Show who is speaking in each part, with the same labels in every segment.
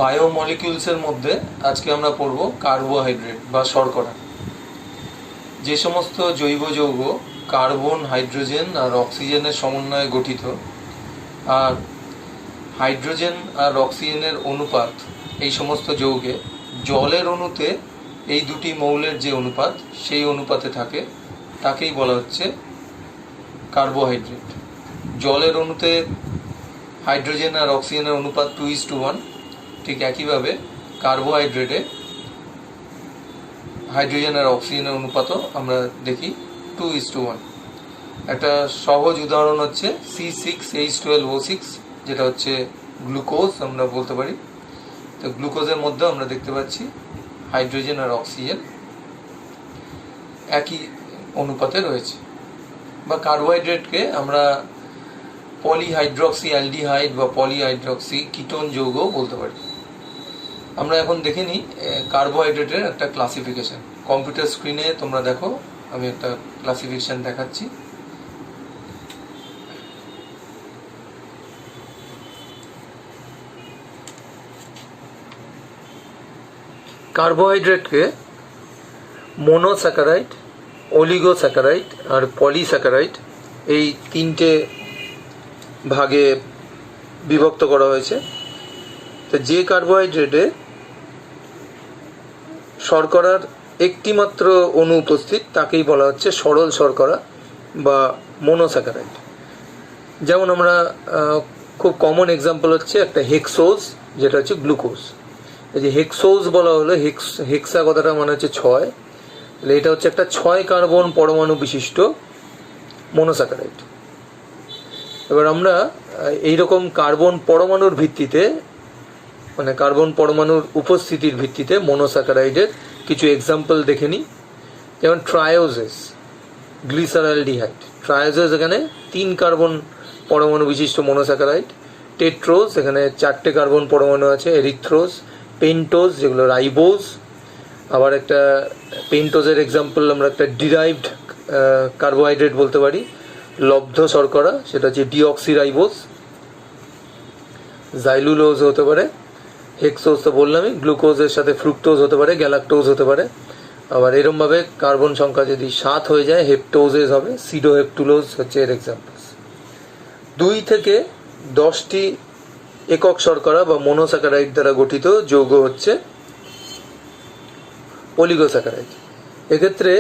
Speaker 1: বায়োমলিকিউলসের মধ্যে আজকে আমরা পড়ব কার্বোহাইড্রেট বা শর্করা। যে সমস্ত জৈব যৌগ কার্বন, হাইড্রোজেন আর অক্সিজেনের সমন্বয়ে গঠিত, আর হাইড্রোজেন আর অক্সিজেনের অনুপাত এই সমস্ত যৌগে জলের অণুতে এই দুটি মৌলের যে অনুপাত সেই অনুপাতে থাকে, তাকেই বলা হচ্ছে কার্বোহাইড্রেট। জলের অণুতে হাইড্রোজেন আর অক্সিজেনের অনুপাত 2:1, ঠিক একইভাবে কার্বোহাইড্রেটে হাইড্রোজেন আর অক্সিজেনের অনুপাতও আমরা দেখি 2:1। একটা সহজ উদাহরণ হচ্ছে C6H12O6, যেটা হচ্ছে গ্লুকোজ আমরা বলতে পারি। তো গ্লুকোজের মধ্যে আমরা দেখতে পাচ্ছি হাইড্রোজেন আর অক্সিজেন একই অনুপাতে রয়েছে। বা কার্বোহাইড্রেটকে আমরা পলিহাইড্রক্সি অ্যালডিহাইড বা পলিহাইড্রক্সি কিটোন যৌগও বলতে পারি। আমরা এখন দেখে নিই কার্বোহাইড্রেটের একটা ক্লাসিফিকেশন। কম্পিউটার স্ক্রিনে তোমরা দেখো, আমি একটা ক্লাসিফিকেশন দেখাচ্ছি। কার্বোহাইড্রেটকে মোনোস্যাকারাইড, অলিগোস্যাকারাইড আর পলিস্যাকারাইড এই তিনটে ভাগে বিভক্ত করা হয়েছে। তো যে কার্বোহাইড্রেটে শর্করার একটিমাত্র অণু উপস্থিত তাকেই বলা হচ্ছে সরল শর্করা বা মোনোস্যাকারাইড। যেমন আমরা খুব কমন এক্সাম্পল হচ্ছে একটা হেক্সোজ, যেটা হচ্ছে গ্লুকোজ। এই যে হেক্সোজ বলা হলো, হেক্সা কথাটা মানে হচ্ছে 6, তাহলে এটা হচ্ছে একটা 6 কার্বন পরমাণু বিশিষ্ট মোনোস্যাকারাইড। এবার আমরা এইরকম কার্বন পরমাণুর ভিত্তিতে, মানে কার্বন পরমাণুর উপস্থিতির ভিত্তিতে মোনোস্যাকারাইডের কিছু এক্সাম্পল দেখে নিই। যেমন ট্রায়োজেস, গ্লিসারালডিহাইড। ট্রায়োজেস এখানে 3 কার্বন পরমাণু বিশিষ্ট মোনোস্যাকারাইড। টেট্রোজ, এখানে 4টে কার্বন পরমাণু আছে। এরিথ্রোজ, পেন্টোজ, যেগুলো রাইবোজ। আবার একটা পেন্টোজের এক্সাম্পল আমরা একটা ডিরাইভড কার্বোহাইড্রেট বলতে পারি, লব্ধ শর্করা, সেটা হচ্ছে ডিঅক্সিরাইবোজ। জাইলুলোজ হতে পারে। হেক্সোজ তো বললামই, গ্লুকোজের সাথে ফ্রুক্টোজ হতে পারে, গ্যালাক্টোজ হতে পারে। আবার এরমভাবে কার্বন সংখ্যা যদি 7 হয়ে যায় হেপ্টোজেস হবে। সিডোহেপ্টুলোজ হচ্ছে এর এক্সাম্পলস। 2 থেকে 10টি একক শর্করা বা মোনোস্যাকারাইড দ্বারা গঠিত যৌগ হচ্ছে অলিগোস্যাকারাইড। এক্ষেত্রে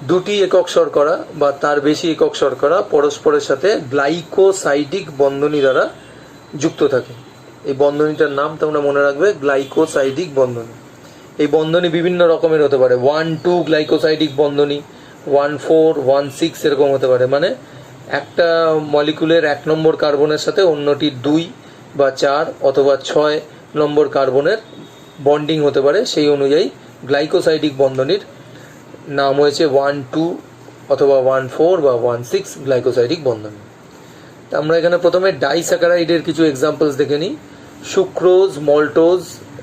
Speaker 1: 2টি একক শর্করা বা তার বেশি একক শর্করা পরস্পরের সাথে গ্লাইকোসাইডিক বন্ধনী দ্বারা যুক্ত থাকে। এই বন্ধনীটার নাম তোমরা মনে রাখবে, গ্লাইকোসাইডিক বন্ধনী। এই বন্ধনী বিভিন্ন রকমের হতে পারে। 1,2 গ্লাইকোসাইডিক বন্ধনী, 1,4, 1,6 এরকম হতে পারে। মানে একটা মলিকুলের 1 নম্বর কার্বনের সাথে অন্যটির 2 বা 4 অথবা 6 নম্বর কার্বনের বন্ডিং হতে পারে। সেই অনুযায়ী গ্লাইকোসাইডিক বন্ধনীর নাম হয়েছে 1,2 অথবা 1,4 বা 1,6 গ্লাইকোসাইডিক বন্ধনী। আমরা এখানে প্রথমে ডাইস্যাকারাইডের কিছু এক্সাম্পলস দেখে নিই। সুক্রোজ, মল্টোজ,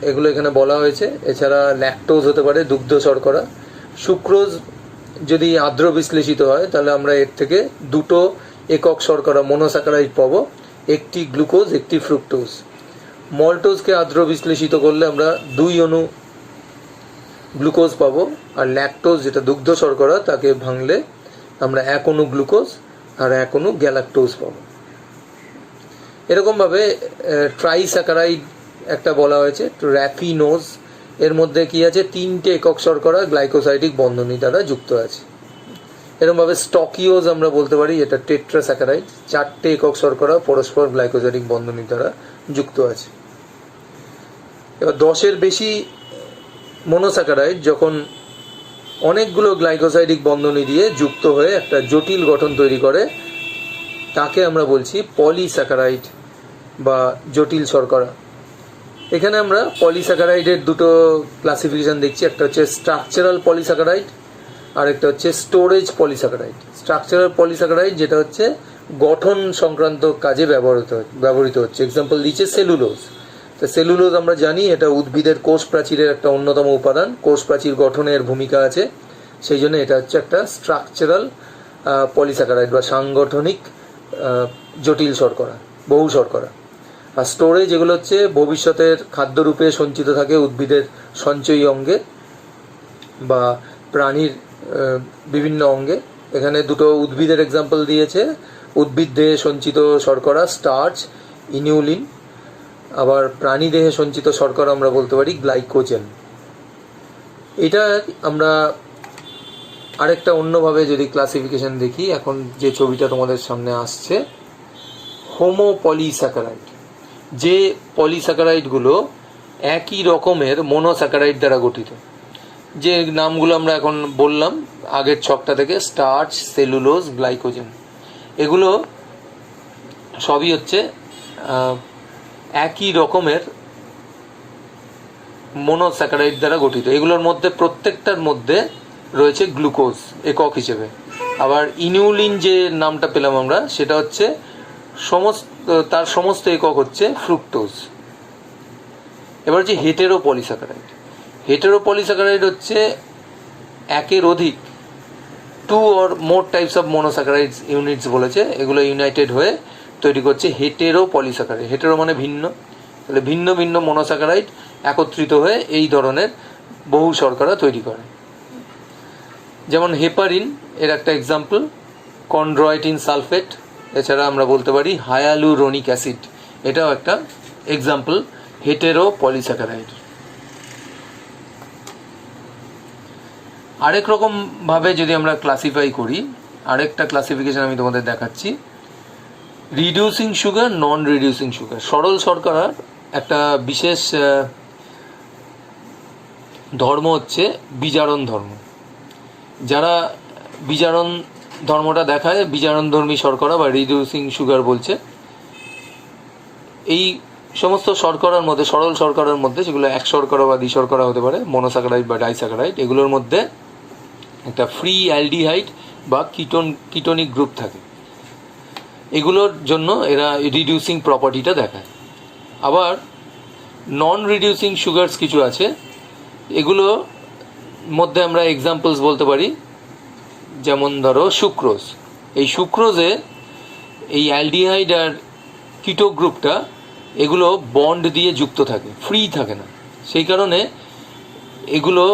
Speaker 1: এগুলো এখানে বলা হয়েছে। এছাড়া ল্যাকটোজ হতে পারে, দুগ্ধ শর্করা। সুক্রোজ যদি আর্দ্র বিশ্লেষিত হয় তাহলে আমরা এর থেকে 2টো একক শর্করা মোনোস্যাকারাইড পাবো, একটি গ্লুকোজ, একটি ফ্রুক্টোজ। মল্টোজকে আর্দ্র বিশ্লেষিত করলে আমরা 2 অণু গ্লুকোজ পাবো। আর ল্যাকটোজ, যেটা দুগ্ধ শর্করা, তাকে ভাঙলে আমরা 1 অণু গ্লুকোজ আর 1 অণু গ্যালাক্টোজ পাবো। এরকমভাবে ট্রাইস্যাকারাইড একটা বলা হয়েছে, র্যাফিনোজ। এর মধ্যে কি আছে? 3টে একক শর্করা গ্লাইকোসাইডিক বন্ধনী দ্বারা যুক্ত আছে। এরকমভাবে স্টকিওজ আমরা বলতে পারি, এটা টেট্রাস্যাকারাইড। 4টে একক শর্করা পরস্পর গ্লাইকোসাইডিক বন্ধনী দ্বারা যুক্ত আছে। এবার 10-এর বেশি মোনোস্যাকারাইড যখন অনেকগুলো গ্লাইকোসাইডিক বন্ধনী দিয়ে যুক্ত হয়ে একটা জটিল গঠন তৈরি করে, তাকে আমরা বলছি পলিস্যাকারাইড বা জটিল শর্করা। এখানে আমরা পলিস্যাকারাইডের 2টো ক্লাসিফিকেশন দেখছি। একটা হচ্ছে স্ট্রাকচারাল পলিস্যাকারাইড আর একটা হচ্ছে স্টোরেজ পলিস্যাকারাইড। স্ট্রাকচারাল পলিস্যাকারাইড যেটা হচ্ছে গঠন সংক্রান্ত কাজে ব্যবহৃত হচ্ছে। এক্সাম্পল দিচ্ছে সেলুলোজ। তো সেলুলোজ আমরা জানি এটা উদ্ভিদের কোষ প্রাচীরের একটা অন্যতম উপাদান। কোষ প্রাচীর গঠনের ভূমিকা আছে, সেই জন্য এটা হচ্ছে একটা স্ট্রাকচারাল পলিস্যাকারাইড বা সাংগঠনিক জটিল শর্করা, বহু শর্করা। আর স্টোরেজ এগুলো হচ্ছে ভবিষ্যতের খাদ্যরূপে সঞ্চিত থাকে উদ্ভিদের সঞ্চয়ী অঙ্গে বা প্রাণীর বিভিন্ন অঙ্গে। এখানে দুটো উদ্ভিদের এক্সাম্পল দিয়েছে, উদ্ভিদ দেহে সঞ্চিত শর্করা স্টার্চ ইনিউলিন, আবার প্রাণী দেহে সঞ্চিত শর্করা আমরা বলতে পারি গ্লাইকোজেন। এটা আমরা আরেকটা অন্যভাবে যদি ক্লাসিফিকেশন দেখি, এখন যে ছবিটা তোমাদের সামনে আসছে, হোমোপলিস্যাকারাইড, যে পলিস্যাকারাইডগুলো একই রকমের মোনোস্যাকারাইড দ্বারা গঠিত, যে নামগুলো আমরা এখন বললাম আগের ছকটা থেকে, স্টার্চ, সেলুলোজ, গ্লাইকোজেন, এগুলো সবই হচ্ছে একই রকমের মোনোস্যাকারাইড দ্বারা গঠিত। এগুলোর মধ্যে প্রত্যেকটার মধ্যে রয়েছে গ্লুকোজ একক হিসেবে। আবার ইনিউলিন যে নামটা পেলাম আমরা, সেটা হচ্ছে তার সমস্ত একক হচ্ছে ফ্রুক্টোজ। এবার হচ্ছে হেটেরোপলিস্যাকারাইড। হেটেরোপলিস্যাকারাইড হচ্ছে একের অধিক, 2 or more types of monosaccharides units বলেছে, এগুলো ইউনাইটেড হয়ে তৈরি করছে হেটেরোপলিস্যাকারাইড। হেটেরো মানে ভিন্ন, তাহলে ভিন্ন ভিন্ন মনোস্যাকারাইড একত্রিত হয়ে এই ধরনের বহু শর্করা তৈরি করে। যেমন হেপারিন এর একটা এক্সাম্পল, কন্ড্রয়েটিন সালফেট, এছাড়া আমরা বলতে পারি হায়ালুরোনিক অ্যাসিড, এটাও একটা এক্সাম্পল হেটেরোপলিস্যাকারাইড। আরেক রকম ভাবে যদি আমরা ক্লাসিফাই করি, আরেকটা ক্লাসিফিকেশন আমি তোমাদের দেখাচ্ছি, রিডিউসিং সুগার, নন রিডিউসিং সুগার। সরল শর্করার একটা বিশেষ ধর্ম হচ্ছে বিজারণ ধর্ম। যারা বিজারণ ধর্মটা দেখায়, বিজারণধর্মী শর্করা বা রিডিউসিং সুগার বলছে। এই সমস্ত শর্করার মধ্যে, সরল শর্করার মধ্যে, যেগুলো এক শর্করা বা দ্বিশর্করা হতে পারে, মোনোস্যাকারাইড বা ডাইস্যাকারাইড, এগুলোর মধ্যে একটা ফ্রি অ্যালডিহাইড বা কিটোনিক গ্রুপ থাকে। এগুলোর জন্য এরা রিডিউসিং প্রপার্টিটা দেখায়। আবার নন রিডিউসিং সুগারস কিছু আছে, এগুলো মধ্যে আমরা এক্সাম্পলস বলতে পারি, যেমন ধরো সুক্রোজ। এই সুক্রোজে এই অ্যালডিহাইড আর কিটো গ্রুপটা এগুলো বন্ড দিয়ে যুক্ত থাকে, ফ্রি থাকে না, সেই কারণে এগুলো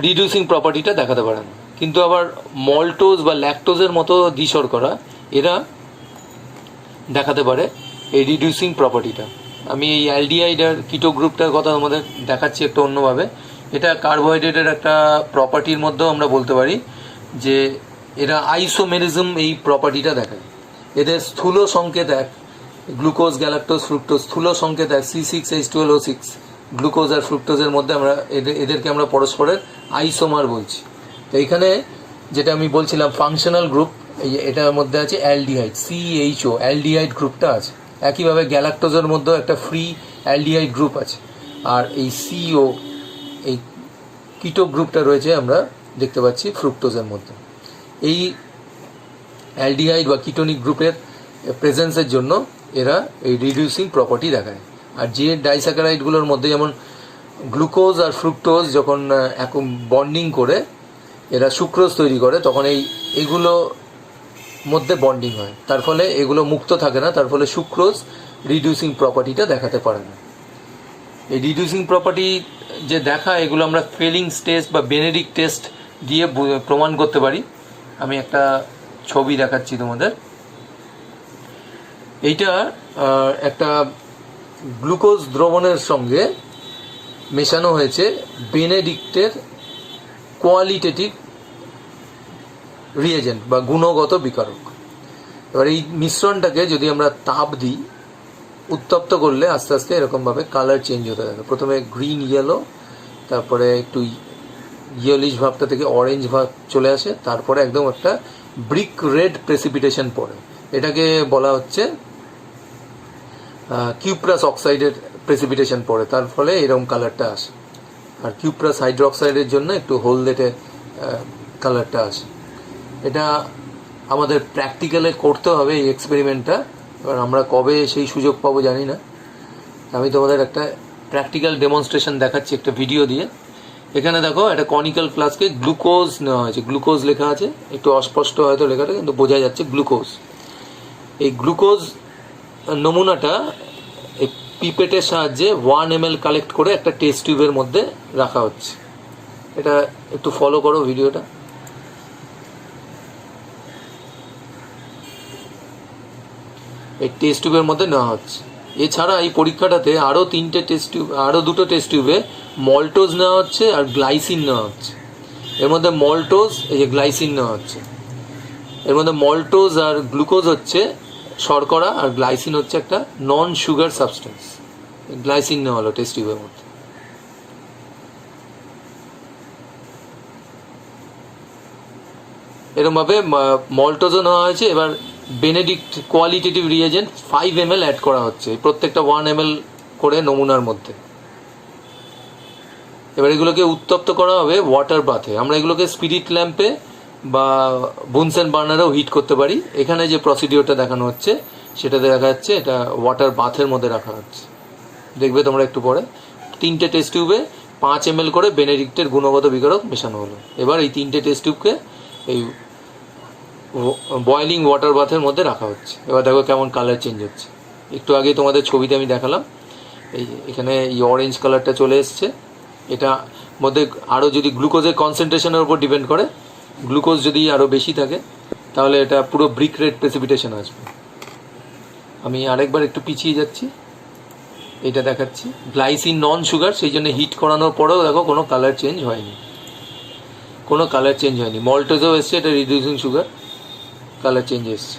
Speaker 1: রিডিউসিং প্রপার্টিটা দেখাতে পারে না। কিন্তু আবার মল্টোজ বা ল্যাকটোজের মতো দ্বিশর্করা এরা দেখাতে পারে এই রিডিউসিং প্রপার্টিটা। আমি এই অ্যালডিহাইড আর কিটো গ্রুপটার কথা আমাদের দেখাচ্ছি একটু অন্যভাবে। এটা কার্বোহাইড্রেটের একটা প্রপার্টির মধ্যেও আমরা বলতে পারি যে এরা আইসোমেরিজম এই প্রপার্টিটা দেখায়। এদের স্থূল সংকেত এক, গ্লুকোজ, গ্যালাক্টোজ, ফ্রুক্টোজ, স্থূল সংকেত এক, C6H12O6। গ্লুকোজ আর ফ্রুক্টোজের মধ্যে আমরা এদেরকে আমরা পরস্পরের আইসোমার বলছি। তো এইখানে যেটা আমি বলছিলাম ফাংশনাল গ্রুপ, এটার মধ্যে আছে অ্যালডিহাইড, CHO, অ্যালডিহাইড গ্রুপটা আছে। একইভাবে গ্যালাক্টোজের মধ্যেও একটা ফ্রি অ্যালডিহাইড গ্রুপ আছে, আর এই CO, এই কিটো গ্রুপটা রয়েছে আমরা দেখতে পাচ্ছি ফ্রুক্টোজের মধ্যে। এই অ্যালডিহাইড বা কিটোনিক গ্রুপের প্রেজেন্সের জন্য এরা এই রিডিউসিং প্রপার্টি দেখায়। আর যে ডাইস্যাকারাইডগুলোর মধ্যে, যেমন গ্লুকোজ আর ফ্রুক্টোজ যখন বন্ডিং করে এরা সুক্রোজ তৈরি করে, তখন এগুলো মধ্যে বন্ডিং হয়, তার ফলে এগুলো মুক্ত থাকে না, তার ফলে সুক্রোজ রিডিউসিং প্রপার্টিটা দেখাতে পারে না। এই রিডিউসিং প্রপার্টি যে দেখা, এগুলো আমরা ফেলিংস টেস্ট বা বেনেডিক্ট টেস্ট দিয়ে প্রমাণ করতে পারি। আমি একটা ছবি দেখাচ্ছি তোমাদের। এইটা একটা গ্লুকোজ দ্রবণের সঙ্গে মেশানো হয়েছে বেনেডিক্টের কোয়ালিটেটিভ রিয়েজেন্ট বা গুণগত বিকারক। এবার এই মিশ্রণটাকে যদি আমরা তাপ দিই, উত্তপ্ত করলে আস্তে আস্তে এরকমভাবে কালার চেঞ্জ হতে থাকে। প্রথমে গ্রিন ইয়েলো, তারপরে একটু ইয়েলিশ ভাবটা থেকে অরেঞ্জ ভাব চলে আসে, তারপরে একদম একটা ব্রিক রেড প্রেসিপিটেশন পড়ে। এটাকে বলা হচ্ছে কিউপ্রাস অক্সাইডের প্রেসিপিটেশন পড়ে, তার ফলে এরকম কালারটা আসে। আর কিউপ্রাস হাইড্রোক্সাইডের জন্য একটু হলদেটে কালারটা আসে। এটা আমাদের প্র্যাকটিক্যালে করতে হবে এই এক্সপেরিমেন্টটা। এবার আমরা কবে সেই সুযোগ পাবো জানি না। আমি তোমাদের একটা প্র্যাকটিক্যাল ডেমনস্ট্রেশন দেখাচ্ছি একটা ভিডিও দিয়ে। এখানে দেখো একটা কনিক্যাল ফ্লাস্কে গ্লুকোজ নেওয়া হয়েছে, গ্লুকোজ লেখা আছে, একটু অস্পষ্ট হয়তো লেখাটা, কিন্তু বোঝা যাচ্ছে গ্লুকোজ। এই গ্লুকোজ নমুনাটা এই পিপেটের সাহায্যে 1 ml কালেক্ট করে একটা টেস্ট টিউবের মধ্যে রাখা হচ্ছে। এটা একটু ফলো করো ভিডিওটা। এই টেস্ট টিউবের মধ্যে নেওয়া হচ্ছে। এছাড়া এই পরীক্ষাটাতে আরও 3টে টেস্ট টিউব, আরও 2টো টেস্ট টিউবে মল্টোজ নেওয়া হচ্ছে আর গ্লাইসিন নেওয়া হচ্ছে। এর মধ্যে মল্টোজ, এই যে গ্লাইসিন নেওয়া হচ্ছে। এর মধ্যে মল্টোজ আর গ্লুকোজ হচ্ছে শর্করা, আর গ্লাইসিন হচ্ছে একটা নন সুগার সাবস্টেন্স। গ্লাইসিন নেওয়া হলো টেস্ট টিউবের মধ্যে। এরকমভাবে মল্টোজও নেওয়া হয়েছে। এবার Benedict qualitative reagent 5 ml add করা হচ্ছে প্রত্যেকটা 1 ml করে নমুনার মধ্যে। এবার এগুলোকে উত্তপ্ত করা হবে ওয়াটার বাথে। আমরা এগুলোকে স্পিরিট ল্যাম্পে বা বুনসেন বার্নারেও হিট করতে পারি। এখানে যে প্রসিডিওরটা দেখানো হচ্ছে সেটাতে দেখা যাচ্ছে এটা ওয়াটার বাথের মধ্যে রাখা হচ্ছে। দেখবে তোমরা একটু পরে। 3টে টেস্ট টিউবে 5 ml করে বেনেডিক্টের গুণগত বিকারক মেশানো হলো। এবার এই 3টে টেস্ট টিউবকে এই বয়েলিং ওয়াটার বাথের মধ্যে রাখা হচ্ছে। এবার দেখো কেমন কালার চেঞ্জ হচ্ছে। একটু আগে তোমাদের ছবিতে আমি দেখালাম, এই এখানে এই অরেঞ্জ কালারটা চলে এসছে। এটা মধ্যে আরও যদি গ্লুকোজের কনসেন্ট্রেশনের উপর ডিপেন্ড করে, গ্লুকোজ যদি আরও বেশি থাকে তাহলে এটা পুরো ব্রিক রেড প্রেসিপিটেশন আসবে। আমি আরেকবার একটু পিছিয়ে যাচ্ছি, এটা দেখাচ্ছি। গ্লাইসিন নন সুগার, সেই জন্য হিট করানোর পরেও দেখো কোনো কালার চেঞ্জ হয়নি, কোনো কালার চেঞ্জ হয়নি। মল্টোজও এসছে, এটা রিডিউসিং সুগার, কালার চেঞ্জ এসছে।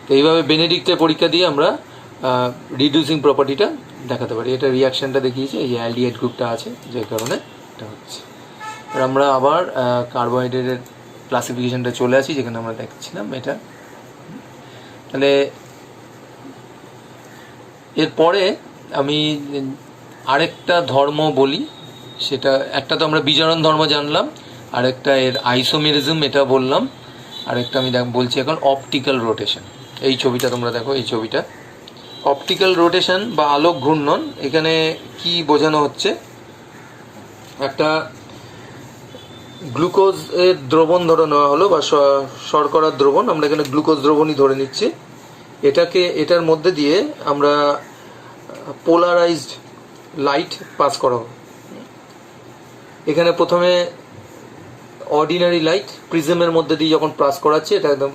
Speaker 1: তো এইভাবে বেনেডিক্টের পরীক্ষা দিয়ে আমরা রিডিউসিং প্রপার্টিটা দেখাতে পারি। এটা রিয়াকশানটা দেখিয়েছে, এই অ্যালডিহাইড গ্রুপটা আছে যে কারণে এটা হচ্ছে। আর আমরা আবার কার্বোহাইড্রেটের ক্লাসিফিকেশনটা চলে আসি, যেখানে আমরা দেখছিলাম এটা। তাহলে এরপরে আমি আরেকটা ধর্ম বলি, সেটা একটা তো আমরা বিজারণ ধর্ম জানলাম, আরেকটা এর আইসোমেরিজম এটা বললাম, আরেকটা আমি বলছি এখন অপটিক্যাল রোটেশন। এই ছবিটা তোমরা দেখো, এই ছবিটা অপটিক্যাল রোটেশন বা আলোক ঘূর্ণন। এখানে কি বোঝানো হচ্ছে, একটা গ্লুকোজ এর দ্রবণ ধরে নেওয়া হলো বা শর্করার দ্রবণ, আমরা এখানে গ্লুকোজ দ্রবণই ধরে নিচ্ছি। এটার মধ্যে দিয়ে আমরা পোলারাইজড লাইট পাস করা হবে। এখানে প্রথমে অর্ডিনারি লাইট প্রিজমের মধ্যে দিয়ে যখন পাস করাচ্ছে, এটা একদম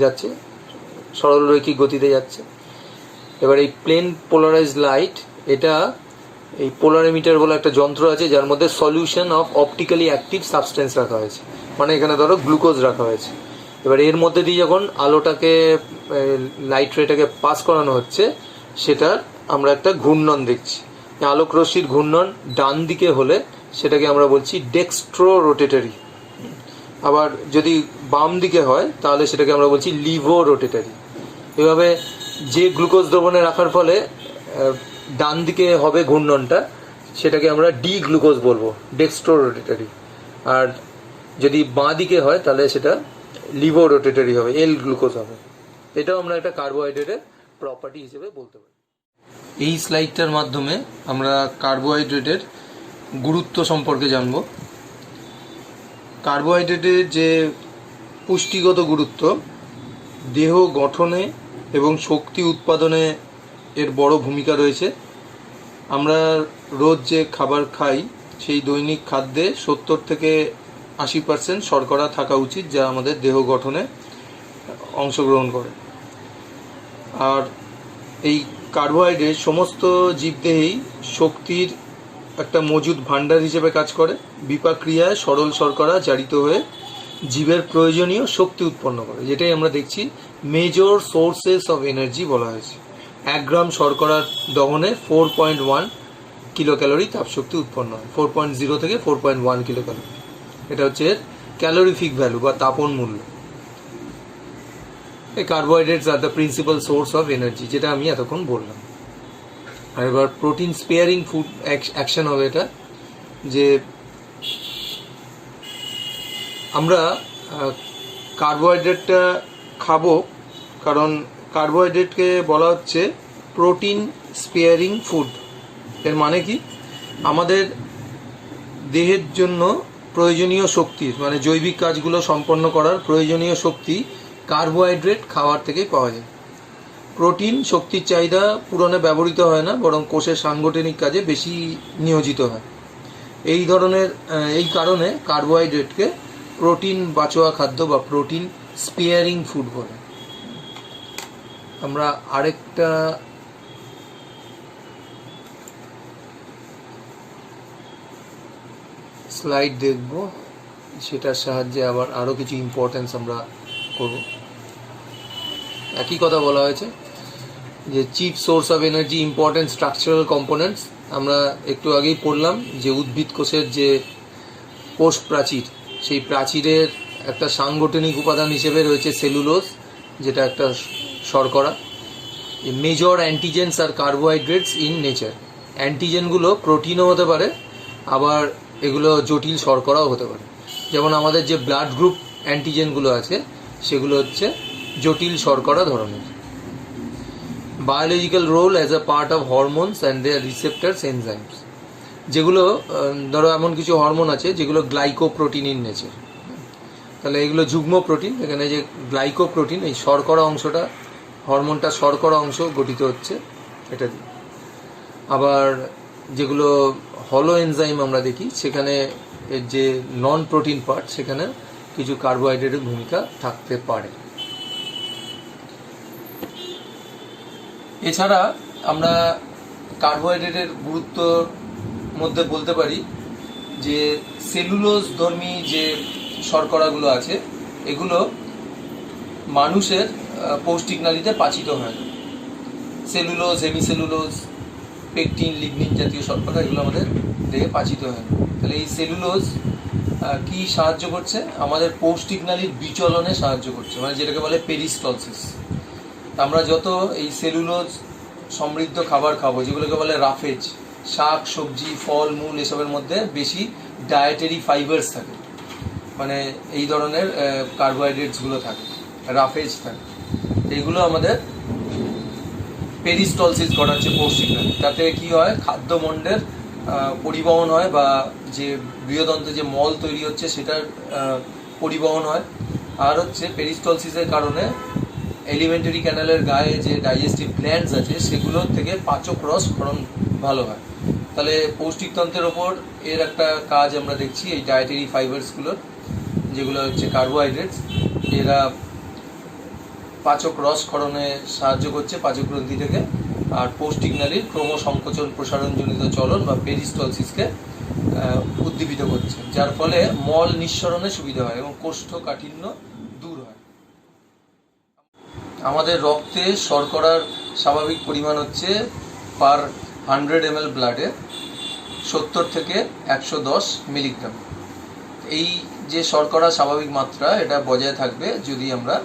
Speaker 1: যাচ্ছে সরল রৈখিক গতিতে যাচ্ছে। এবার এই প্লেন পোলারাইজড লাইট, এটা এই পোলারিমিটার বলে একটা যন্ত্র আছে যার মধ্যে solution of optically active substance রাখা হয়েছে, মানে এখানে ধরো গ্লুকোজ রাখা হয়েছে। এবার এর মধ্যে দিয়ে যখন আলোটাকে, লাইট রেটাকে পাস করানো হচ্ছে, সেটার আমরা একটা ঘূর্ণন দেখছি। আলোক রশ্মির ঘূর্ণন ডান দিকে হলে সেটাকে আমরা বলছি ডেক্সট্রো রোটেটরি, আবার যদি বাম দিকে হয় তাহলে সেটাকে আমরা বলছি লিভো রোটেটরি। এভাবে যে গ্লুকোজ দ্রবণে রাখার ফলে ডান দিকে হবে ঘূর্ণনটা, সেটাকে আমরা ডি গ্লুকোজ বলবো, ডেক্সট্রো রোটেটরি। আর যদি বাঁ দিকে হয় তাহলে সেটা লিভো রোটেটরি হবে, এল গ্লুকোজ হবে। এটাও আমরা একটা কার্বোহাইড্রেটের প্রপার্টি হিসেবে বলতে পারি। এই স্লাইডটার মাধ্যমে আমরা কার্বোহাইড্রেটের গুরুত্ব সম্পর্কে জানব। কার্বোহাইড্রেটের যে পুষ্টিগত গুরুত্ব, দেহ গঠনে এবং শক্তি উৎপাদনে এর বড় ভূমিকা রয়েছে। আমরা রোজ যে খাবার খাই, সেই দৈনিক খাদ্যে 70 থেকে 80% শর্করা থাকা উচিত, যা আমাদের দেহ গঠনে অংশগ্রহণ করে। আর এই কার্বোহাইড্রেট সমস্ত জীবদেহেই শক্তির একটা মজুদ ভাণ্ডার হিসেবে কাজ করে। বিপাক ক্রিয়ায় সরল শর্করা জারিত হয়ে জীবের প্রয়োজনীয় শক্তি উৎপন্ন করে, যেটাই আমরা দেখছি মেজর সোর্সেস অফ এনার্জি বলা হয়েছে। 1 গ্রাম শর্করার দহনে 4.1 কিলো ক্যালোরি তাপশক্তি উৎপন্ন হয়, 4.0 থেকে 4.1 কিলো ক্যালোরি। এটা হচ্ছে এর ক্যালোরিফিক ভ্যালু বা তাপন মূল্য। এই carbohydrates are the principal source of energy, যেটা আমি এতক্ষণ বললাম। আর এবার প্রোটিন স্পেয়ারিং ফুড অ্যাকশন হবে এটা, যে আমরা কার্বোহাইড্রেটটা খাবো, কারণ কার্বোহাইড্রেটকে বলা হচ্ছে প্রোটিন স্পেয়ারিং ফুড। এর মানে কি, আমাদের দেহের জন্য প্রয়োজনীয় শক্তি, মানে জৈবিক কাজগুলো সম্পন্ন করার প্রয়োজনীয় শক্তি কার্বোহাইড্রেট খাবার থেকেই পাওয়া যায়। প্রোটিন শক্তির চাহিদা পূরণে ব্যবহৃত হয় না, বরং কোষের সাংগঠনিক কাজে বেশি নিয়োজিত হয়। এই কারণে কার্বোহাইড্রেটকে প্রোটিন বাঁচোয়া খাদ্য বা প্রোটিন স্পেয়ারিং ফুড বলে। আমরা আরেকটা স্লাইড দেখব, সেটার সাহায্যে আবার আরও কিছু ইম্পর্টেন্স আমরা করব। একই কথা বলা হয়েছে যে chief source of energy, important structural components. আমরা একটু আগেই পড়লাম যে উদ্ভিদ কোষের যে কোষ প্রাচীর, সেই প্রাচীরের একটা সাংগঠনিক উপাদান হিসেবে রয়েছে সেলুলোজ, যেটা একটা শর্করা। মেজর অ্যান্টিজেন্স আর কার্বোহাইড্রেটস ইন নেচার। অ্যান্টিজেনগুলো প্রোটিনও হতে পারে, আবার এগুলো জটিল শর্করাও হতে পারে। যেমন আমাদের যে ব্লাড গ্রুপ অ্যান্টিজেনগুলো আছে সেগুলো হচ্ছে জটিল শর্করা ধরনের। Biological role as a part of hormones and their receptors enzymes. যেগুলো ধরো এমন কিছু হরমোন আছে যেগুলো গ্লাইকোপ্রোটিন ইন নেচার, তাহলে এগুলো যুগ্ম প্রোটিন। এখানে যে গ্লাইকোপ্রোটিন, এই শর্করা অংশটা, হরমোনটা শর্করা অংশ গঠিত হচ্ছে এটা দিয়ে। আবার যেগুলো হলো এনজাইম আমরা দেখি, সেখানে যে নন প্রোটিন পার্ট, সেখানে কিছু কার্বোহাইড্রেটের ভূমিকা থাকতে পারে। এছাড়া আমরা কার্বোহাইড্রেটের গুরুত্বর মধ্যে বলতে পারি যে সেলুলোজ ধর্মী যে শর্করাগুলো আছে এগুলো মানুষের পৌষ্টিক নালীতে পাচিত হয় না। সেলুলোজ, হেমিসেলুলোজ, পেকটিন, লিগনিন জাতীয় শর্করা এগুলো আমাদের দেহে পাচিত হয় না। তাহলে এই সেলুলোজ কি সাহায্য করছে? আমাদের পৌষ্টিক নালীর বিচলনে সাহায্য করছে, মানে যেটাকে বলে পেরিস্টলসিস। আমরা যত এই সেলুলোজ সমৃদ্ধ খাবার খাবো, যেগুলোকে বলে রাফেজ, শাক সবজি ফল মূল, এসবের মধ্যে বেশি ডায়েটারি ফাইবার্স থাকে, মানে এই ধরনের কার্বোহাইড্রেটসগুলো থাকে, রাফেজ থাকে। এইগুলো আমাদের পেরিস্টলসিস ঘটাচ্ছে পৌষ্টিক নালী। তাতে কি হয়? খাদ্যমণ্ডের পরিবহন হয়, বা যে বৃহদন্তে যে মল তৈরি হচ্ছে সেটার পরিবহন হয়। আর হচ্ছে পেরিস্টলসিসের কারণে এলিমেন্টারি ক্যানালের গায়ে যে ডাইজেস্টিভ গ্ল্যান্ডস আছে সেগুলোর থেকে পাচক রস ক্ষরণ ভালো হয়। তাহলে পৌষ্টিকতন্ত্রের ওপর এর একটা কাজ আমরা দেখছি। এই ডায়েটারি ফাইবার্সগুলোর, যেগুলো হচ্ছে কার্বোহাইড্রেটস, এরা পাচক রস ক্ষরণে সাহায্য করছে পাচক গ্রন্থি থেকে, আর পৌষ্টিক নালীর ক্রমসংকোচন প্রসারণজনিত চলন বা পেরিস্টলসিসকে উদ্দীপিত করছে, যার ফলে মল নিঃসরণে সুবিধা হয় এবং কোষ্ঠকাঠিন্য দূর হয়। আমাদের রক্তে শর্করার স্বাভাবিক পরিমাণ হচ্ছে পার 100 ml ব্লাডে 70 থেকে 110 মিলিগ্রাম। এই যে শর্করা স্বাভাবিক মাত্রা, এটা বজায় থাকবে যদি আমরা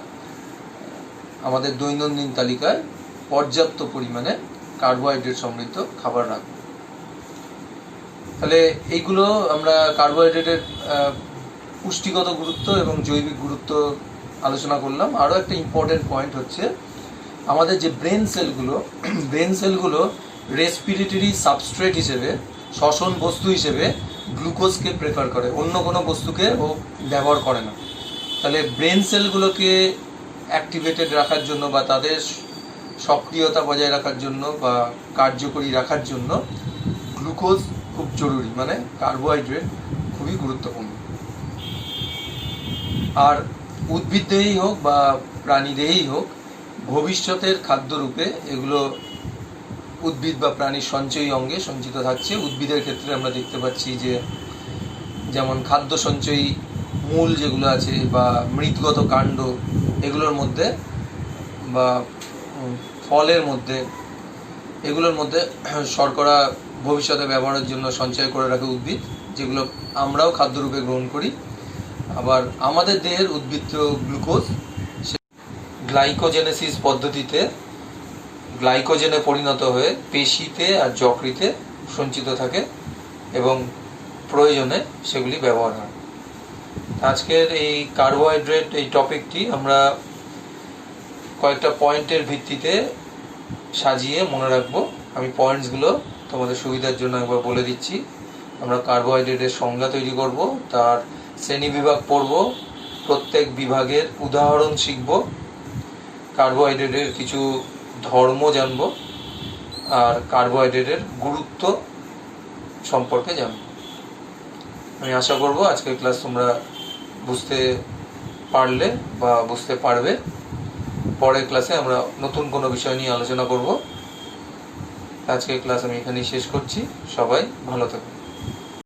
Speaker 1: আমাদের দৈনন্দিন তালিকায় পর্যাপ্ত পরিমাণে কার্বোহাইড্রেট সমৃদ্ধ খাবার রাখবো। তাহলে এইগুলো আমরা কার্বোহাইড্রেটের পুষ্টিগত গুরুত্ব এবং জৈবিক গুরুত্ব আলোচনা করলাম। আরও একটা ইম্পর্টেন্ট পয়েন্ট হচ্ছে আমাদের যে ব্রেন সেলগুলো রেসপিরেটরি সাবস্ট্রেট হিসেবে, শ্বসন বস্তু হিসেবে গ্লুকোজকে প্রেফার করে, অন্য কোনো বস্তুকে ও ব্যবহার করে না। তাহলে ব্রেন সেলগুলোকে অ্যাক্টিভেটেড রাখার জন্য বা তাদের সক্রিয়তা বজায় রাখার জন্য বা কার্যকরী রাখার জন্য গ্লুকোজ খুব জরুরি, মানে কার্বোহাইড্রেট খুবই গুরুত্বপূর্ণ। আর উদ্ভিদ দেহেই হোক বা প্রাণী দেহেই হোক, ভবিষ্যতের খাদ্যরূপে এগুলো উদ্ভিদ বা প্রাণীর সঞ্চয়ী অঙ্গে সঞ্চিত থাকছে। উদ্ভিদের ক্ষেত্রে আমরা দেখতে পাচ্ছি যে যেমন খাদ্য সঞ্চয়ী মূল যেগুলো আছে বা মৃৎগত কাণ্ড, এগুলোর মধ্যে বা ফলের মধ্যে, এগুলোর মধ্যে শর্করা ভবিষ্যতে ব্যবহারের জন্য সঞ্চয় করে রাখে উদ্ভিদ, যেগুলো আমরাও খাদ্যরূপে গ্রহণ করি। আবার আমাদের দেহের উদ্ভিদ গ্লুকোজ গ্লাইকোজেনেসিস পদ্ধতিতে গ্লাইকোজেনে পরিণত হয়ে পেশিতে আর যকৃতে সঞ্চিত থাকে এবং প্রয়োজনে সেগুলি ব্যবহার হয়। আজকের এই কার্বোহাইড্রেট এই টপিকটি আমরা কয়েকটা পয়েন্টের ভিত্তিতে সাজিয়ে মনে রাখবো। আমি পয়েন্টসগুলো তোমাদের সুবিধার জন্য একবার বলে দিচ্ছি। আমরা কার্বোহাইড্রেটের সংজ্ঞা তৈরি করব, তার শ্রেণীবিভাগ পড়ব, প্রত্যেক বিভাগের উদাহরণ শিখব, কার্বোহাইড্রেটের কিছু ধর্ম জানবো আর কার্বোহাইড্রেটের গুরুত্ব সম্পর্কে জানবো। আমি আশা করব আজকের ক্লাস তোমরা বুঝতে পারলে বা বুঝতে পারবে। পরের ক্লাসে আমরা নতুন কোনো বিষয় নিয়ে আলোচনা করব। আজকের ক্লাস আমি এখানেই শেষ করছি। সবাই ভালো থাকুন।